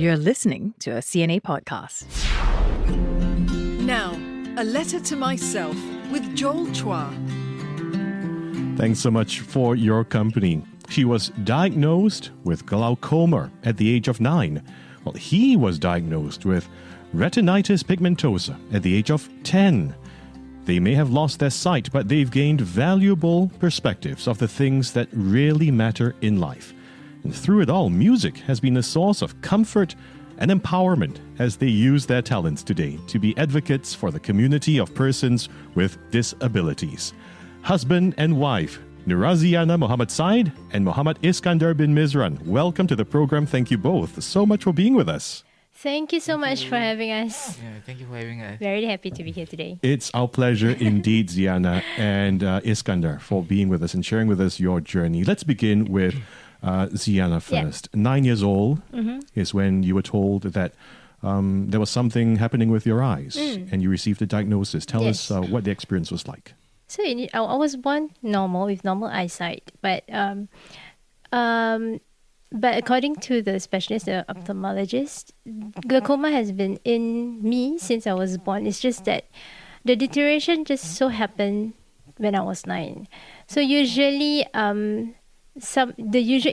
You're listening to a CNA podcast. Now, a letter to myself with Joel Chua. Thanks so much for your company. She was diagnosed with glaucoma at the age of 9. Well, he was diagnosed with retinitis pigmentosa at the age of 10. They may have lost their sight, but they've gained valuable perspectives of the things that really matter in life. And through it all, music has been a source of comfort and empowerment as they use their talents today to be advocates for the community of persons with disabilities. Husband and wife, Nuraziana Mohamed and Mohamed Iskandar bin Misran. Welcome to the program. Thank you both so much for being with us. Thank you so much for having us. Yeah, thank you for having us. Very happy to be here today. It's our pleasure indeed, Ziana and Iskandar, for being with us and sharing with us your journey. Let's begin with Ziana first. Yeah. 9 years old is when you were told that there was something happening with your eyes and you received a diagnosis. Tell us what the experience was like. So I was born normal with normal eyesight, but according to the specialist, the ophthalmologist, glaucoma has been in me since I was born. It's just that the deterioration just so happened when I was 9. So usually,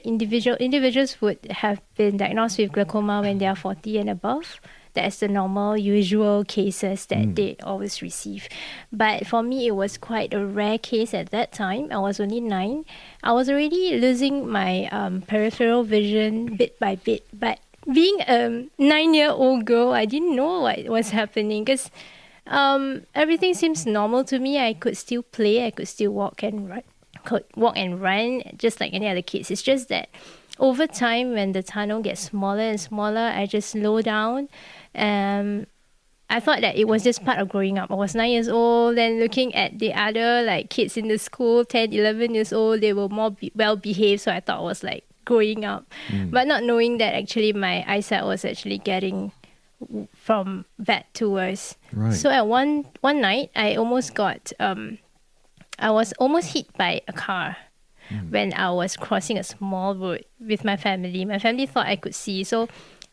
individuals would have been diagnosed with glaucoma when they are 40 and above. That's the normal, usual cases that they always receive. But for me, it was quite a rare case at that time. I was only 9. I was already losing my peripheral vision bit by bit. But being a 9-year-old girl, I didn't know what was happening because everything seems normal to me. I could still play. I could still walk and run just like any other kids. It's just that over time, when the tunnel gets smaller and smaller, I just slow down. I thought that it was just part of growing up. I was 9 years old and looking at the other kids in the school, 10, 11 years old, they were more well-behaved. So I thought it was like growing up. But not knowing that actually my eyesight was actually getting from bad to worse. Right. So at one night, I almost got... I was almost hit by a car when I was crossing a small road with my family. My family thought I could see, so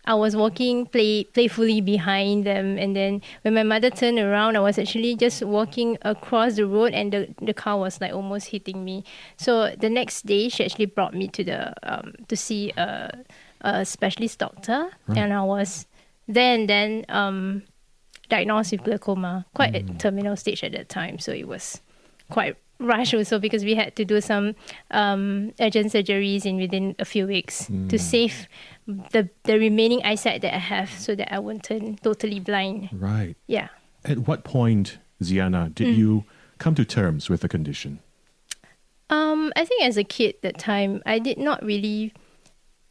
I was walking playfully behind them. And then when my mother turned around, I was actually just walking across the road, and the car was almost hitting me. So the next day, she actually brought me to to see a specialist doctor, and I was then diagnosed with glaucoma, quite at terminal stage at that time. So it was quite rushed also because we had to do some urgent surgeries within a few weeks to save the remaining eyesight that I have so that I won't turn totally blind. Right. Yeah. At what point, Ziana, did you come to terms with the condition? I think as a kid that time, I did not really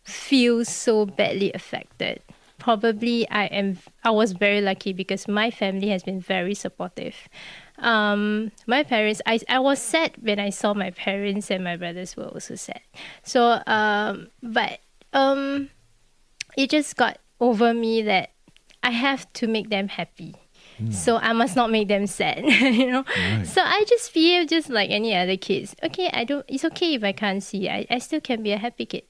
feel so badly affected. Probably I was very lucky because my family has been very supportive. My parents, I was sad when I saw my parents, and my brothers were also sad. So, but it just got over me that I have to make them happy. So I must not make them sad, Right. So I just feel just like any other kids. Okay, it's okay if I can't see. I still can be a happy kid.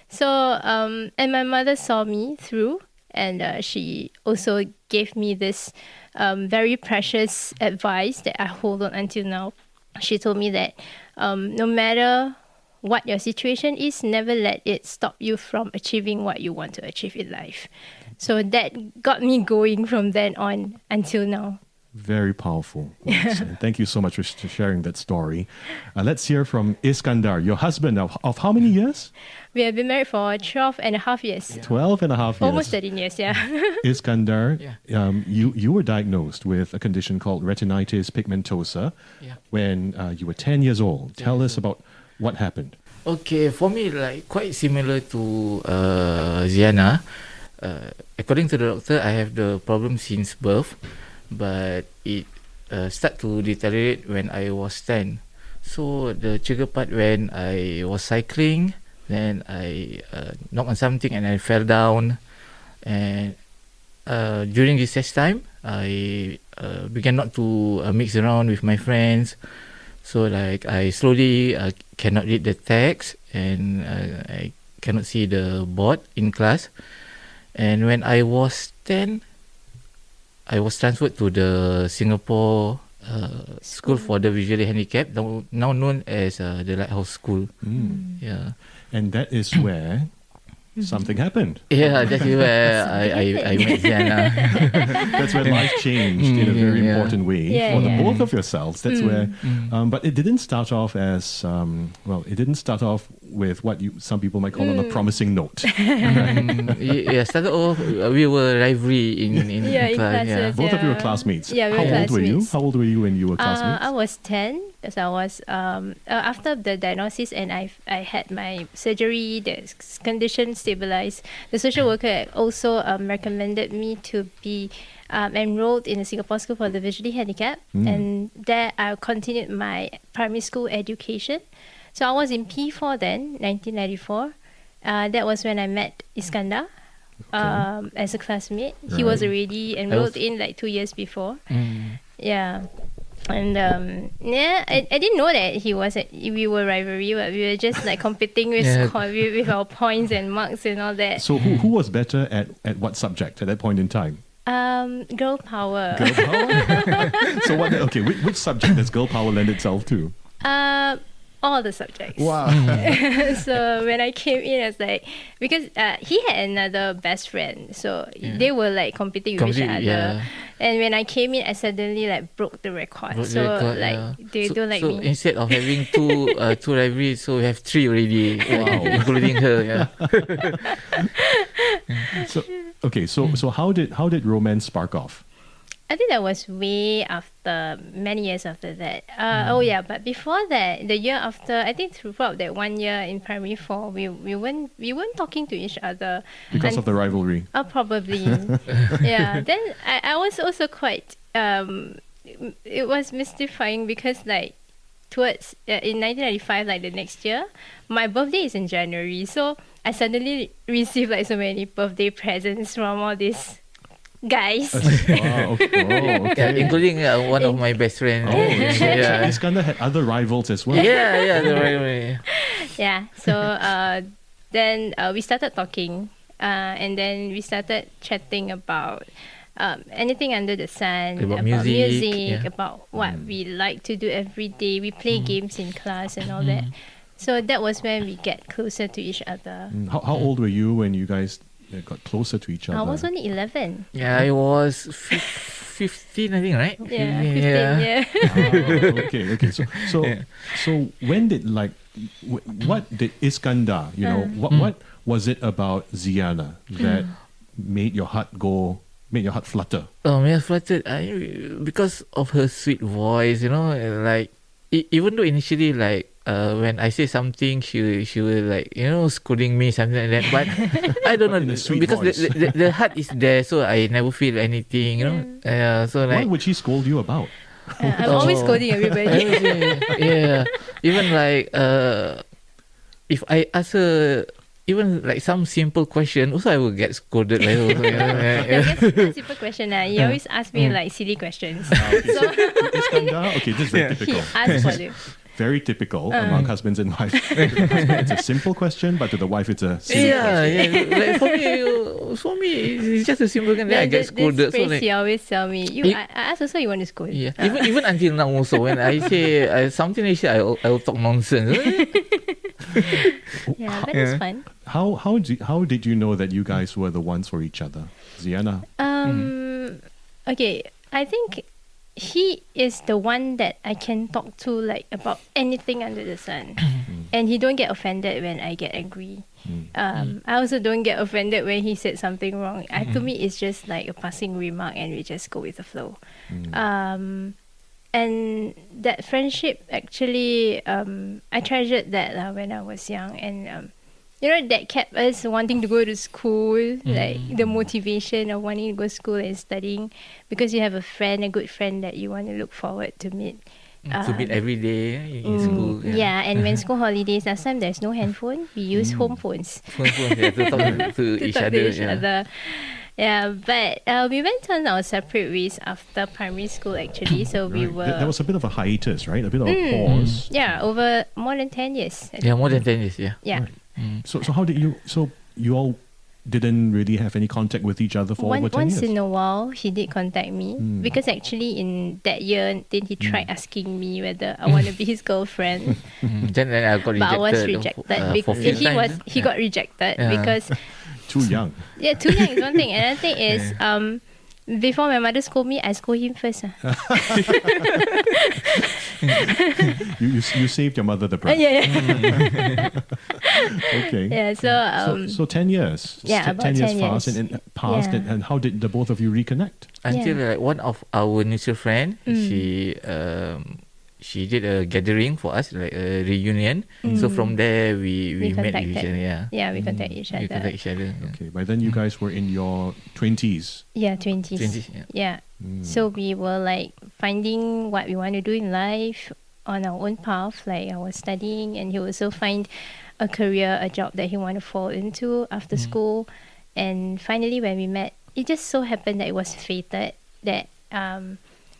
So, and my mother saw me through, and she also gave me this very precious advice that I hold on until now. She told me that no matter what your situation is, never let it stop you from achieving what you want to achieve in life. So that got me going from then on until now. Very powerful. And thank you so much for sharing that story. Let's hear from Iskandar, your husband of how many years? We have been married for 12 and a half years. 12 and a half years. Almost 13 years, yeah. Iskandar, you were diagnosed with a condition called retinitis pigmentosa when you were 10 years old. Tell us about what happened. Okay, for me, quite similar to Ziana. According to the doctor, I have the problem since birth, but it started to deteriorate when I was 10. So the trigger part when I was cycling, then I knocked on something and I fell down. And during recess time, I began not to mix around with my friends. So I slowly cannot read the text, and I cannot see the board in class. And when I was 10, I was transferred to the Singapore School for the Visually Handicapped, now known as the Lighthouse School. Yeah. And that is where something happened. Yeah, that's where I met Ziana. That's where life changed in a very important way for the both of yourselves. That's where, but it didn't start off as, it didn't start off with what some people might call on a promising note. Started off, we were rivalry in class. Yeah. Both of you were classmates. Yeah, we were How old were you? classmates. How old were you when you were classmates? I was 10 because I was after the diagnosis and I had my surgery. The condition stabilized. The social worker also recommended me to be enrolled in the Singapore School for the Visually Handicapped, and there I continued my primary school education. So I was in P4 then, 1994. That was when I met Iskandar as a classmate. He was already enrolled in like 2 years before. Yeah. And I didn't know that we were rivalry, but we were just like competing with with our points and marks and all that. So who was better at what subject at that point in time? Girl power. Girl power? So which subject does girl power lend itself to? All the subjects. Wow. So when I came in, I was like, because he had another best friend, so they were like competing with each other. Yeah. And when I came in, I suddenly like broke the record. They don't like me. So instead of having two rivalries, so we have 3 already, including her. Yeah. So how did romance spark off? I think that was way after, many years after that. But before that, the year after, I think throughout that 1 year in primary 4, we weren't talking to each other because of the rivalry. Probably. Yeah. Then I was also quite. It was mystifying because like towards in 1995, like the next year, my birthday is in January, so I suddenly received like so many birthday presents from all these guys. Okay. Including one of my best friends. Iskandar had other rivals as well. The rivalry. Yeah. So then we started talking, and then we started chatting about anything under the sun, about music, about what we like to do every day. We play games in class and all that. So that was when we get closer to each other. How old were you when you guys got closer to each other? I was only 11. Yeah, I was 15, I think, right? Yeah, 15, yeah. Okay. So when did what did Iskandar, what was it about Ziana that made your heart flutter? Made her flutter because of her sweet voice, like even though initially when I say something, she will scolding me, something like that. But I don't know, because the heart is there, so I never feel anything, What would she scold you about? I'm always scolding everybody. Even if I ask her even like some simple question, also I will get scolded. That's a simple question. He always asks me like silly questions. Iskandar, this is very typical. He asks for it. Very typical among husbands and wives. It's a simple question, but to the wife, it's a silly question. Like for me, it's just a simple question. Then I get scolded. This phrase he always tell me. I ask also, you want to scold? Yeah. Even until now also, when I say something like that, I will talk nonsense. Yeah, but it's fun. How did you know that you guys were the ones for each other, Ziana? Okay, I think he is the one that I can talk to like about anything under the sun, and he don't get offended when I get angry. I also don't get offended when he said something wrong. To me, it's just like a passing remark, and we just go with the flow. And that friendship actually, I treasured that when I was young, and that kept us wanting to go to school, like the motivation of wanting to go to school and studying, because you have a good friend that you want to look forward to meet. To meet every day in school. Yeah, and when school holidays, last time there's no handphone, we use home phones. To talk to each other. Yeah, but we went on our separate ways after primary school actually. So we were. There was a bit of a hiatus, right? A bit of a pause. Yeah, over more than 10 years. More than 10 years. Yeah. Yeah. Right. So how did you? So you all didn't really have any contact with each other for over 10 Once years. in a while, he did contact me because actually in that year, then he tried asking me whether I want to be his girlfriend. Then I got rejected. But I was rejected because he got rejected because Too young. too young is one thing. Another thing is before my mother scold me, I scold him first. You saved your mother the brunt. Yeah. Okay. Yeah. So 10 years. Yeah, about 10 years 10 passed years. and passed. Yeah. And how did the both of you reconnect? Until like one of our mutual friend, she did a gathering for us, like a reunion. So from there we met contacted. each other. Yeah. Yeah, we contact each We other. contact each other. Yeah. Okay. By then you guys were in your 20s. Yeah, 20s. 20s, yeah. Yeah. So we were like finding what we want to do in life on our own path. Like I was studying and he also find a career, a job that he want to fall into after school. And finally when we met, it just so happened that it was fated that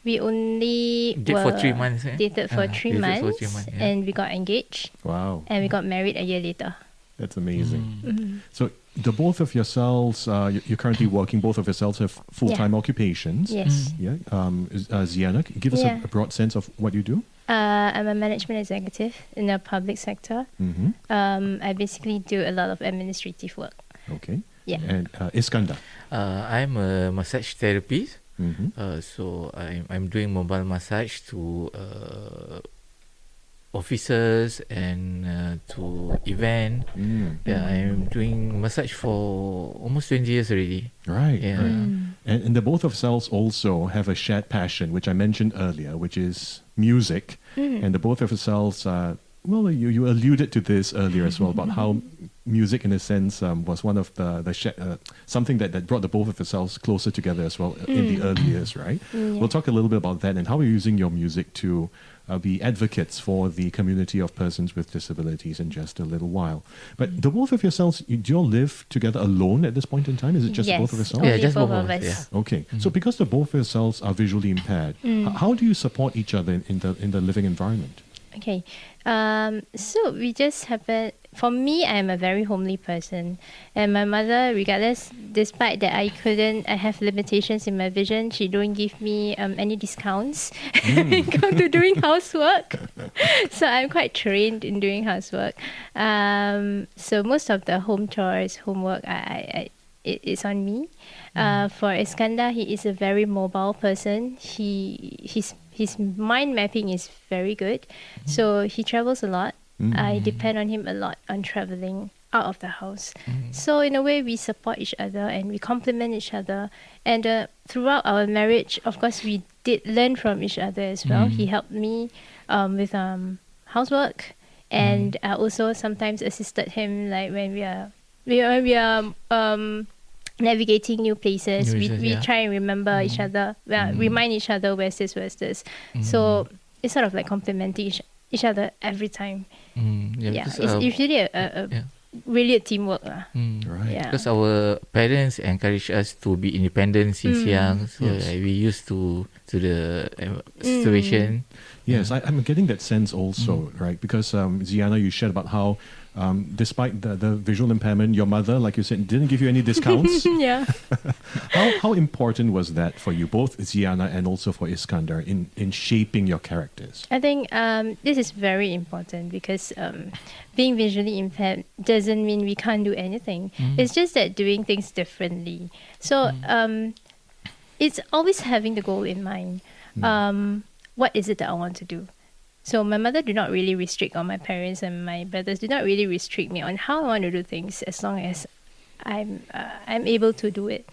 we only Date for 3 months. dated for 3 dated months, for 3 months, yeah. and we got engaged Wow. and we got married a year later. That's amazing. So the both of yourselves, you're currently working, both of yourselves have full-time occupations. Yes. Yeah. Ziana, give us Yeah. a broad sense of what you do. I'm a management executive in the public sector. I basically do a lot of administrative work. Okay. Yeah. And Iskandar. I'm a massage therapist. Mm-hmm. So I'm doing mobile massage to officers and to event. Yeah, I'm doing massage for almost 20 years already. Right. Yeah. Right. And the both of yourselves also have a shared passion, which I mentioned earlier, which is music. And the both of yourselves, well, you alluded to this earlier as well about how music, in a sense, was one of something that brought the both of yourselves closer together as well in the early years, right? We'll talk a little bit about that and how you're using your music to be advocates for the community of persons with disabilities in just a little while. But the both of yourselves, do you all live together alone at this point in time? Is it just Yes, both of yourselves? only Yeah, just both both of of us, us. yeah. Okay, so because the both of yourselves are visually impaired, how do you support each other in the living environment? Okay. So we just happen. For me, I am a very homely person, and my mother, regardless, despite that I have limitations in my vision, she don't give me any discounts when it comes to doing housework. So I'm quite trained in doing housework. So most of the home chores, homework, it's on me. For Iskandar, he is a very mobile person. His mind mapping is very good, so he travels a lot. I depend on him a lot on traveling out of the house. So in a way, we support each other and we complement each other. And throughout our marriage, of course, we did learn from each other as well. He helped me with housework, and I also sometimes assisted him, like when we are navigating new places. We try and remember each other, remind each other where's this. So it's sort of like complementing each other every time. Yeah, It's because, usually really a teamwork. Right. Yeah. because our parents encourage us to be independent since young, so Yes. we used to the situation. Yes, I'm getting that sense also, right? Because Ziana, you shared about how despite the visual impairment, your mother, like you said, didn't give you any discounts. Yeah. How important was that for you, both Ziana and also for Iskandar, in shaping your characters? I think this is very important because being visually impaired doesn't mean we can't do anything. It's just that doing things differently. So it's always having the goal in mind. What is it that I want to do? So my mother did not really restrict, or my parents and my brothers did not really restrict me on how I want to do things, as long as I'm able to do it.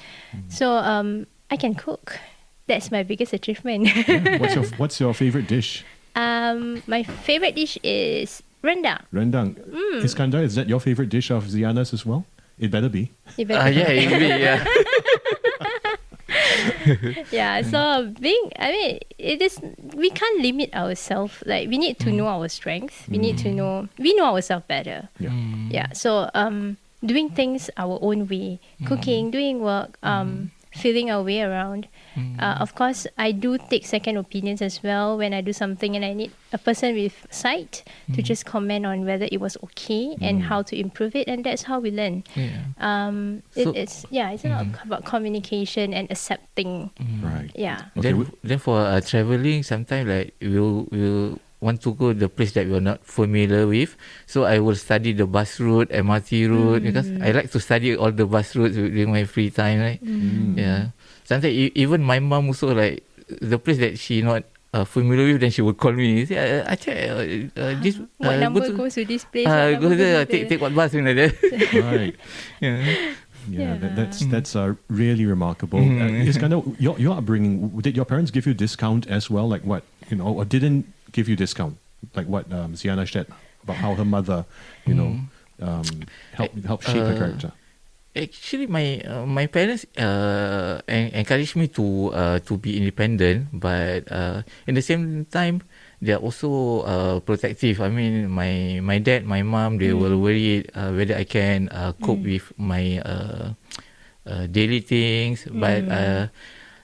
So I can cook. That's my biggest achievement. Yeah. What's your favorite dish? My favorite dish is rendang. Rendang. Iskandar, is that your favorite dish of Ziana's as well? It better be. You better- Yeah, yeah. Yeah, so it is, we can't limit ourselves. Like, we need to know our strength. We need to know ourselves better. Yeah. Yeah, so doing things our own way, cooking, doing work, feeling our way around. Of course, I do take second opinions as well when I do something and I need a person with sight to just comment on whether it was okay and how to improve it, and that's how we learn. It's a lot about communication and accepting. Right. Yeah. Okay. Then for traveling, sometimes like we'll want to go the place that we're not familiar with. So I will study the bus route, MRT route, because I like to study all the bus routes during my free time, right? Yeah. Sometimes even my mom also, like the place that she not familiar with, then she would call me. Say, I check this. What number goes to this place? Go there, take what bus, like that. Right. Yeah, that's really remarkable. Iskandar, your upbringing, did your parents give you discount as well? Like what, or didn't give you discount? Like what Ziana said about how her mother, helped shape her character. Actually, my parents encouraged me to be independent, but in the same time, they are also protective. I mean, my dad, my mom, they were worried whether I can cope with my daily things. But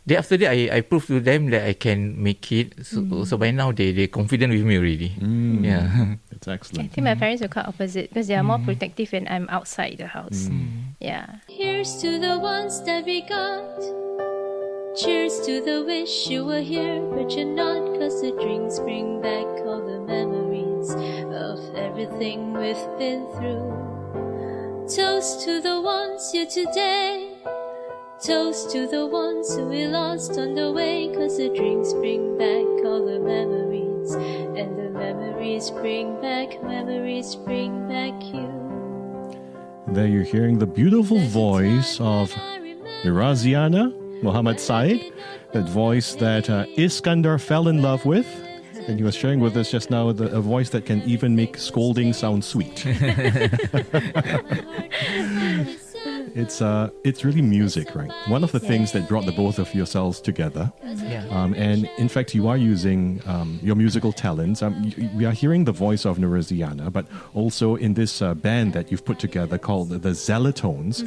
day after day, I proved to them that I can make it. So by now, they confident with me already. Yeah. That's excellent. I think my parents are quite opposite because they are more protective when I'm outside the house. Yeah. Here's to the ones that we got. Cheers to the wish you were here, but you're not, 'cause the drinks bring back all the memories of everything we've been through. Toast to the ones here today. Toast to the ones who we lost on the way, 'cause the drinks bring back all the memories, and the memories bring back you. There you're hearing the beautiful voice of Nuraziana, Mohamed Said, that voice that Iskandar fell in love with. And he was sharing with us just now a voice that can even make scolding sound sweet. It's really music, right? One of the things that brought the both of yourselves together. And in fact, you are using your musical talents. We are hearing the voice of Nuraziana, but also in this band that you've put together called the Zelatones.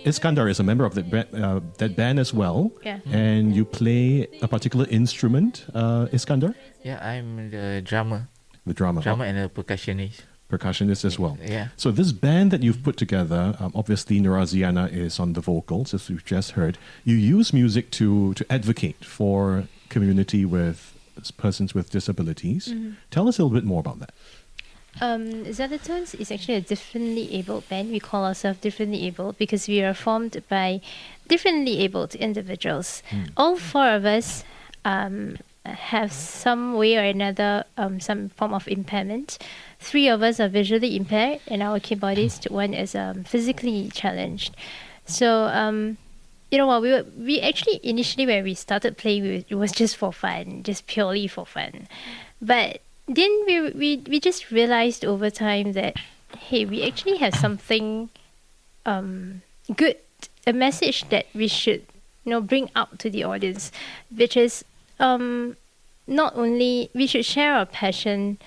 Iskandar is a member of that band as well. Yeah. And you play a particular instrument, Iskandar? Yeah, I'm the drummer. The drummer. And a percussionist. Percussionist as well. Yeah. So this band that you've put together, obviously Nuraziana is on the vocals, as we've just heard. You use music to advocate for community with persons with disabilities. Tell us a little bit more about that. Zelatones is actually a differently abled band. We call ourselves differently abled because we are formed by differently abled individuals. All four of us have some way or another some form of impairment. 3 of us are visually impaired and our keyboardist, one is physically challenged. So we actually initially when we started playing, it was just for fun, just purely for fun. But then we just realized over time that, hey, we actually have something good, a message that we should bring out to the audience, which is not only we should share our passion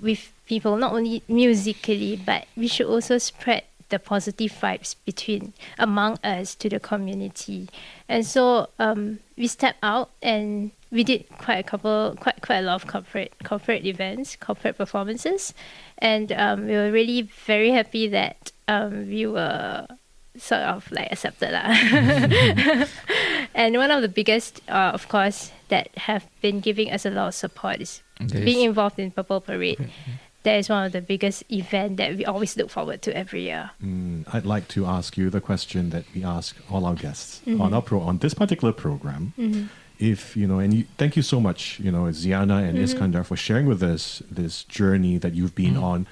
with people, not only musically, but we should also spread the positive vibes among us to the community. And so we stepped out and we did quite a lot of corporate events, corporate performances, and we were really very happy that we were sort of like accepted. And one of the biggest, of course, that have been giving us a lot of support is being involved in Purple Parade. That is one of the biggest events that we always look forward to every year. I'd like to ask you the question that we ask all our guests on this particular program. If thank you so much, Ziana and Iskandar, for sharing with us this journey that you've been on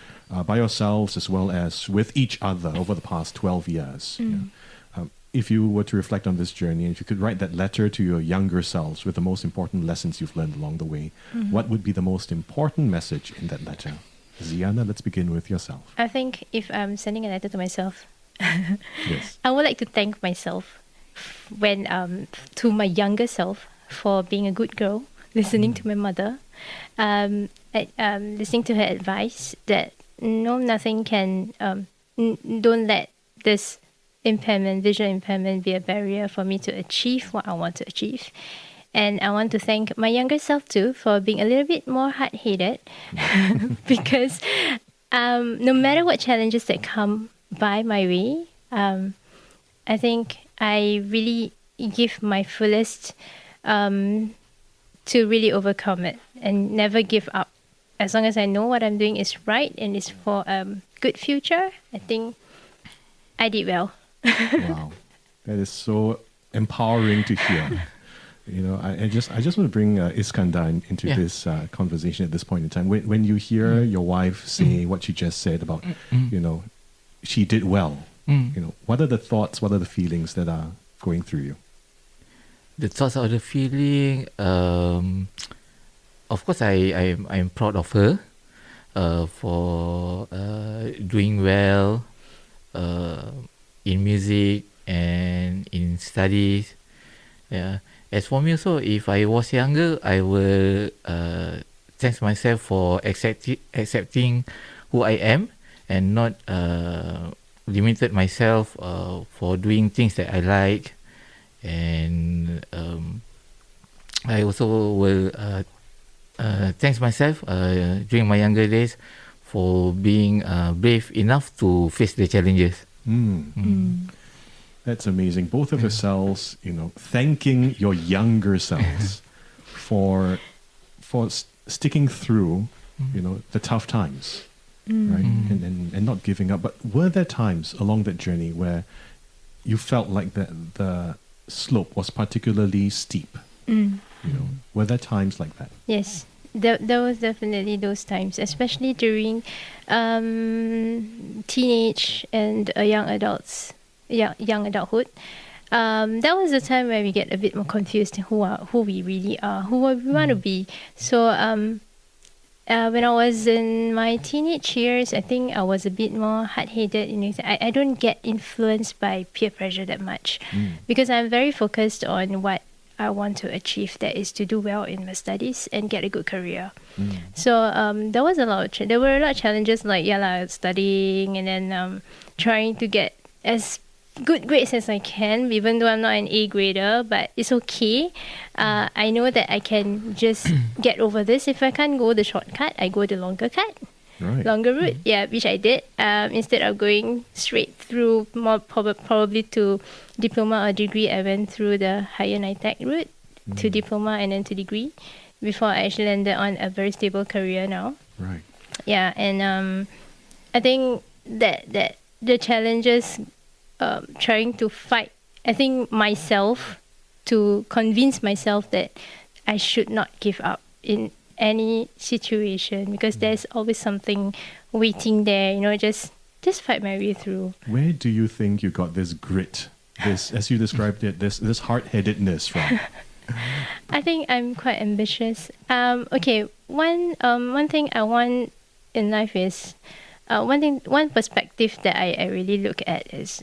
by yourselves as well as with each other over the past 12 years. If you were to reflect on this journey, and if you could write that letter to your younger selves with the most important lessons you've learned along the way, what would be the most important message in that letter? Ziana, let's begin with yourself. I think if I'm sending a letter to myself, Yes. I would like to thank myself to my younger self for being a good girl, listening to my mother, listening to her advice that nothing can, don't let this impairment, visual impairment, be a barrier for me to achieve what I want to achieve. And I want to thank my younger self too for being a little bit more hard-headed because no matter what challenges that come by my way, I think I really give my fullest to really overcome it and never give up. As long as I know what I'm doing is right and is for a good future, I think I did well. Wow, that is so empowering to hear. You know, I just want to bring Iskandar into this conversation at this point in time. When you hear your wife say what she just said about, you know, she did well. You know, what are the thoughts? What are the feelings that are going through you? The thoughts or the feeling, of course, I'm proud of her for doing well in music and in studies. Yeah. As for me also, if I was younger, I will thank myself for accepting who I am and not limited myself for doing things that I like. And I also will thank myself during my younger days for being brave enough to face the challenges. That's amazing. Both of yourselves, you know, thanking your younger selves for sticking through, you know, the tough times, right? And not giving up. But were there times along that journey where you felt like the slope was particularly steep? You know, were there times like that? Yes, there was definitely those times, especially during teenage and young adulthood. That was the time where we get a bit more confused who we really are, who we want to be. So when I was in my teenage years, I think I was a bit more hard-headed. You know, I don't get influenced by peer pressure that much because I'm very focused on what I want to achieve. That is to do well in my studies and get a good career. So there was there were a lot of challenges like studying and then trying to get as good grades as I can, even though I'm not an A grader, but it's okay. I know that I can just get over this. If I can't go the shortcut, I go the longer cut. Right. Longer route, which I did. Instead of going straight through, more probably to diploma or degree, I went through the higher NITEC route to diploma and then to degree before I actually landed on a very stable career now. Right. Yeah, and I think that the challenges, trying to fight, I think myself, to convince myself that I should not give up in any situation because there's always something waiting there, you know, just fight my way through. Where do you think you got this grit, this, as you described it, this hard-headedness from? I think I'm quite ambitious. Okay, one thing I want in life is one perspective that I really look at is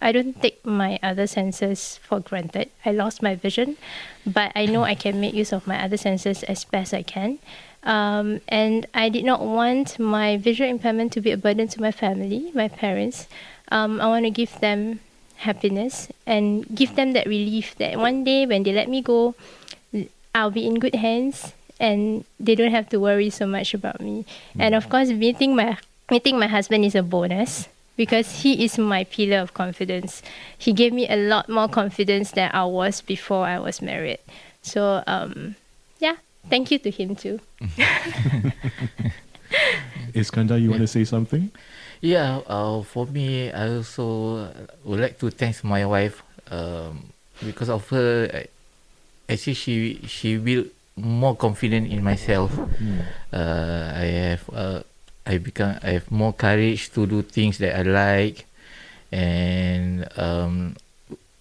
I don't take my other senses for granted. I lost my vision, but I know I can make use of my other senses as best I can. And I did not want my visual impairment to be a burden to my family, my parents. I want to give them happiness and give them that relief that one day when they let me go, I'll be in good hands and they don't have to worry so much about me. And of course, meeting my husband is a bonus because he is my pillar of confidence. He gave me a lot more confidence than I was before I was married. So, thank you to him too. Iskandar, you want to say something? Yeah, for me, I also would like to thank my wife because of her. Actually, she built more confident in myself. I have more courage to do things that I like, and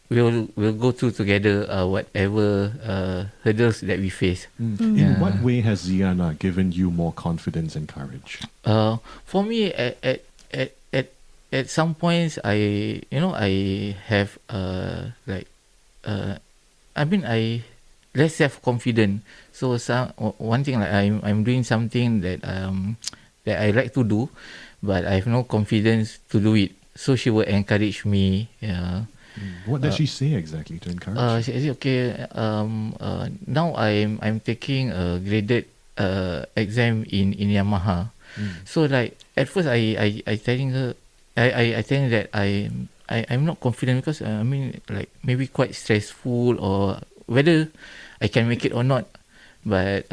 we'll go through together whatever hurdles that we face. In what way has Ziana given you more confidence and courage? For me, at some points, I have I less self-confident. So one thing, like I'm doing something that I like to do, but I have no confidence to do it. so she will encourage me. Yeah. What does she say exactly to encourage? She said, okay, now I'm taking a graded exam in Yamaha. So like at first I telling her, I telling that I'm not confident because I mean like maybe quite stressful or whether I can make it or not. But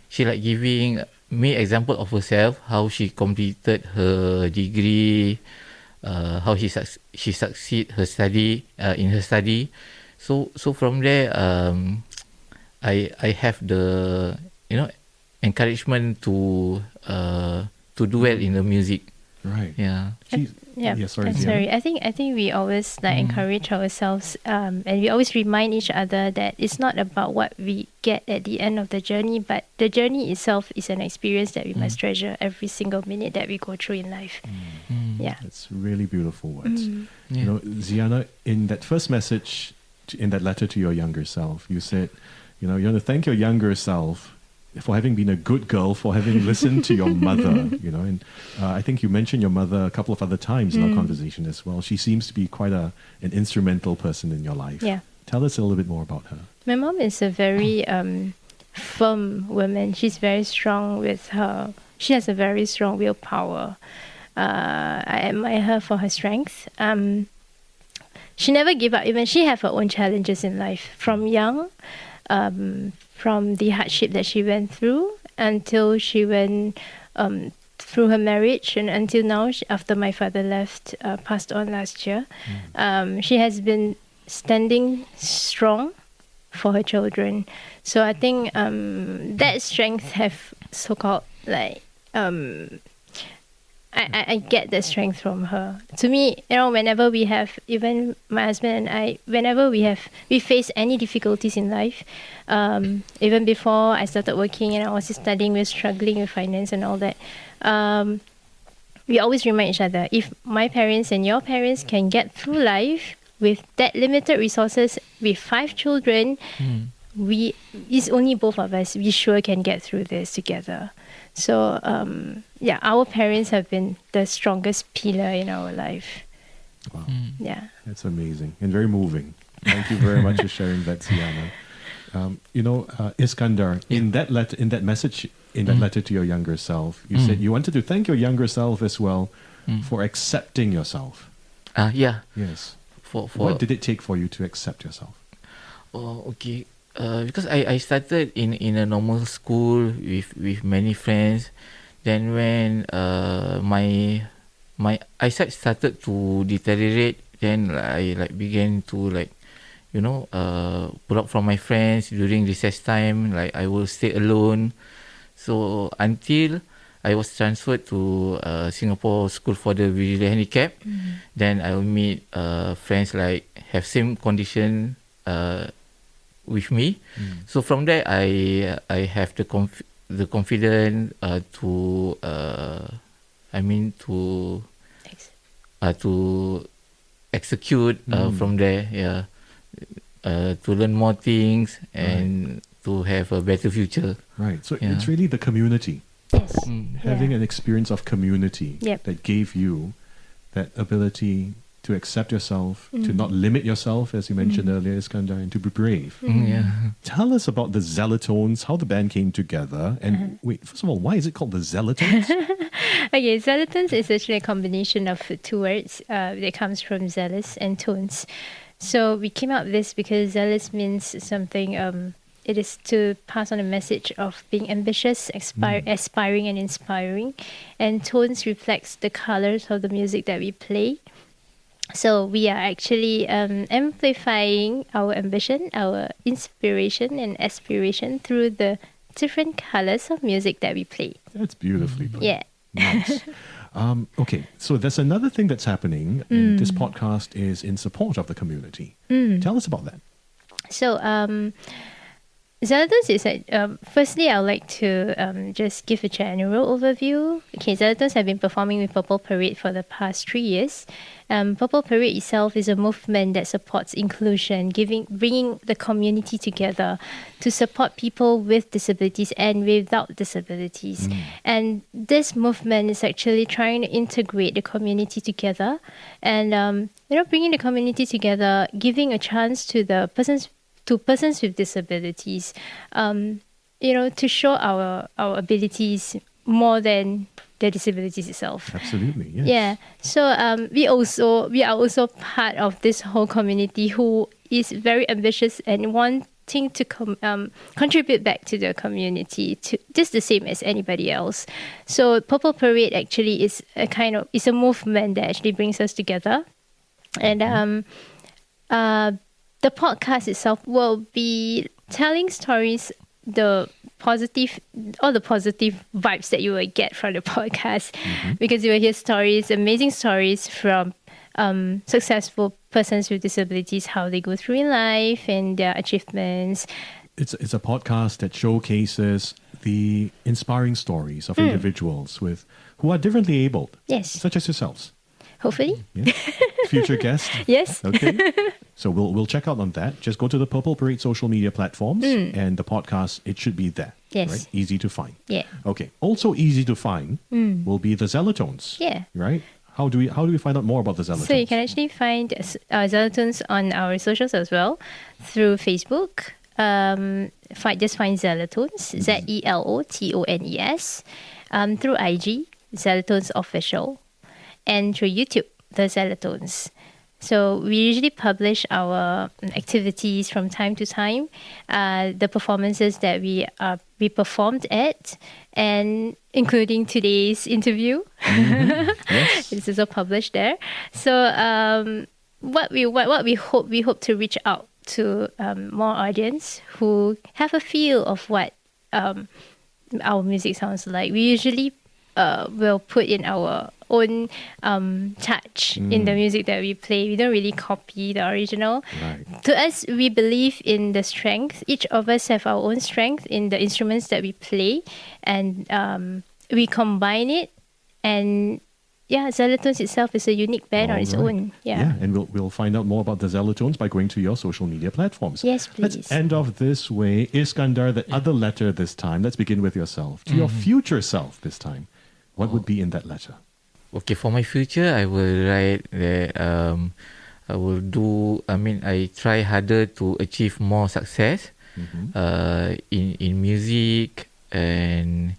she like giving me example of herself, how she completed her degree, how she succeed her study in her study. So from there I have the encouragement to do well in the music. Right. Yeah. Sorry. Sorry. I think we always like encourage ourselves, and we always remind each other that it's not about what we get at the end of the journey, but the journey itself is an experience that we must treasure every single minute that we go through in life. Yeah. It's really beautiful words. You know, Ziana, in that first message, in that letter to your younger self, you said, you want to thank your younger self for having been a good girl, for having listened to your mother, and I think you mentioned your mother a couple of other times in our conversation as well. She seems to be quite an instrumental person in your life. Yeah. Tell us a little bit more about her. My mom is a very firm woman. She's very strong with her. She has a very strong willpower. I admire her for her strength. She never gave up. Even she had her own challenges in life. From young, from the hardship that she went through until she went through her marriage and until now, after my father left, passed on last year, she has been standing strong for her children. So I think that strength have so-called like I get that strength from her. To me, whenever we have, even my husband and I, whenever we face any difficulties in life, even before I started working and I was studying, we were struggling with finance and all that, we always remind each other, if my parents and your parents can get through life with that limited resources, with 5 children, it's only both of us, we sure can get through this together. So, our parents have been the strongest pillar in our life. Wow. Yeah. That's amazing and very moving. Thank you very much for sharing that, Ziana. Iskandar, in that letter, in that message, in that letter to your younger self, you said you wanted to thank your younger self as well for accepting yourself. Yeah. Yes. For What did it take for you to accept yourself? Oh, okay. Because I started in a normal school with many friends. Then when my eyesight started to deteriorate, then I began to pull out from my friends during recess time. Like I will stay alone. So until I was transferred to Singapore School for the Visually Handicapped, then I will meet friends like have same condition with me. So from there I have the confidence to execute from there, to learn more things and to have a better future. Right. So it's really the community. Yes. Having an experience of community Yep. that gave you that ability to accept yourself, to not limit yourself, as you mentioned earlier, Iskandar, and to be brave. Tell us about the Zellatones, how the band came together. And wait, first of all, why is it called the Zellatones? Okay, Zellatones is actually a combination of 2 words that comes from zealous and tones. So we came up with this because zealous means something, it is to pass on a message of being ambitious, aspiring and inspiring. And tones reflects the colors of the music that we play. So we are actually amplifying our ambition, our inspiration and aspiration through the different colors of music that we play. That's beautifully put. Yeah. Nice. Okay, so there's another thing that's happening. And this podcast is in support of the community. Tell us about that. So Xylitons is firstly, I would like to just give a general overview. Okay, Xylitons have been performing with Purple Parade for the past 3 years. Purple Parade itself is a movement that supports inclusion, bringing the community together to support people with disabilities and without disabilities. And this movement is actually trying to integrate the community together, and bringing the community together, giving a chance to the persons with disabilities, to show our abilities more than their disabilities itself. Absolutely, yes. Yeah. So we are also part of this whole community who is very ambitious and wanting to contribute back to the community, to just the same as anybody else. So Purple Parade actually is a movement that actually brings us together, and the podcast itself will be telling stories, all the positive vibes that you will get from the podcast, because you will hear stories, amazing stories from successful persons with disabilities, how they go through in life and their achievements. It's a podcast that showcases the inspiring stories of individuals who are differently abled, Yes. such as yourselves. Hopefully. Yeah. Future guest. Yes. Okay. So we'll check out on that. Just go to the Purple Parade social media platforms and the podcast, it should be there. Yes. Right? Easy to find. Yeah. Okay. Also easy to find will be the Xylitones. Yeah. Right? How do we find out more about the Xylitones? So you can actually find Xylitones on our socials as well, through Facebook. Just find Xylitones, Zelotones, through IG, Xylitones Official, and through YouTube, the Xylitones. So we usually publish our activities from time to time, the performances that we performed at, and including today's interview. Yes. It's also published there. So what we hope to reach out to more audience who have a feel of what our music sounds like. We usually will put in our own touch in the music that we play. We don't really copy the original. Right. To us, we believe in the strength. Each of us have our own strength in the instruments that we play, and we combine it. And Xylitones itself is a unique band on its own. Yeah, and we'll find out more about the Xylitones by going to your social media platforms. Yes, please. Let's end off this way. Iskandar, the other letter this time. Let's begin with yourself. To your future self this time. What would be in that letter? Okay, for my future, I will write that I try harder to achieve more success in music, and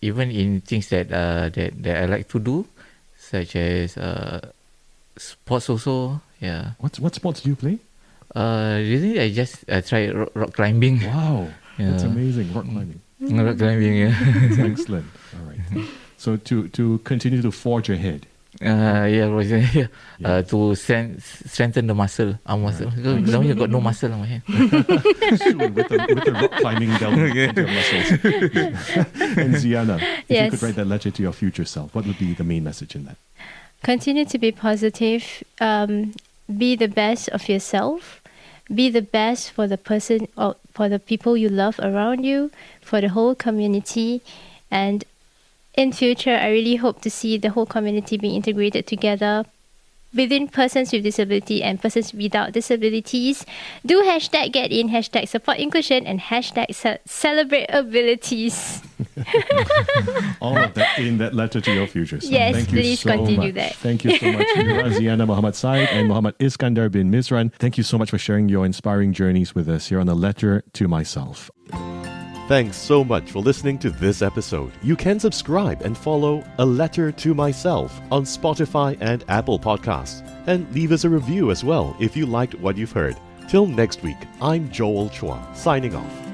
even in things that I like to do, such as sports also. Yeah. What sports do you play? Really, I just try rock climbing. Wow, Yeah. that's amazing. Rock climbing. Rock climbing, yeah. Excellent. All right. So to continue to forge ahead. To strengthen the muscle, arm muscle. Because now you got no muscle on my hand. Soon with the rock climbing down into your muscles. And Ziana, if you could write that letter to your future self, what would be the main message in that? Continue to be positive. Be the best of yourself. Be the best for the person or for the people you love around you, for the whole community. And in future, I really hope to see the whole community being integrated together within persons with disability and persons without disabilities. Do hashtag get in, hashtag support inclusion, and hashtag celebrate abilities. All of that in that letter to your future self. Yes, Thank you please so continue much. that. Thank you so much, Nuraziana Muhammad Said and Mohamed Iskandar bin Misran. Thank you so much for sharing your inspiring journeys with us here on A Letter to Myself. Thanks so much for listening to this episode. You can subscribe and follow A Letter to Myself on Spotify and Apple Podcasts. And leave us a review as well if you liked what you've heard. Till next week, I'm Joel Chua, signing off.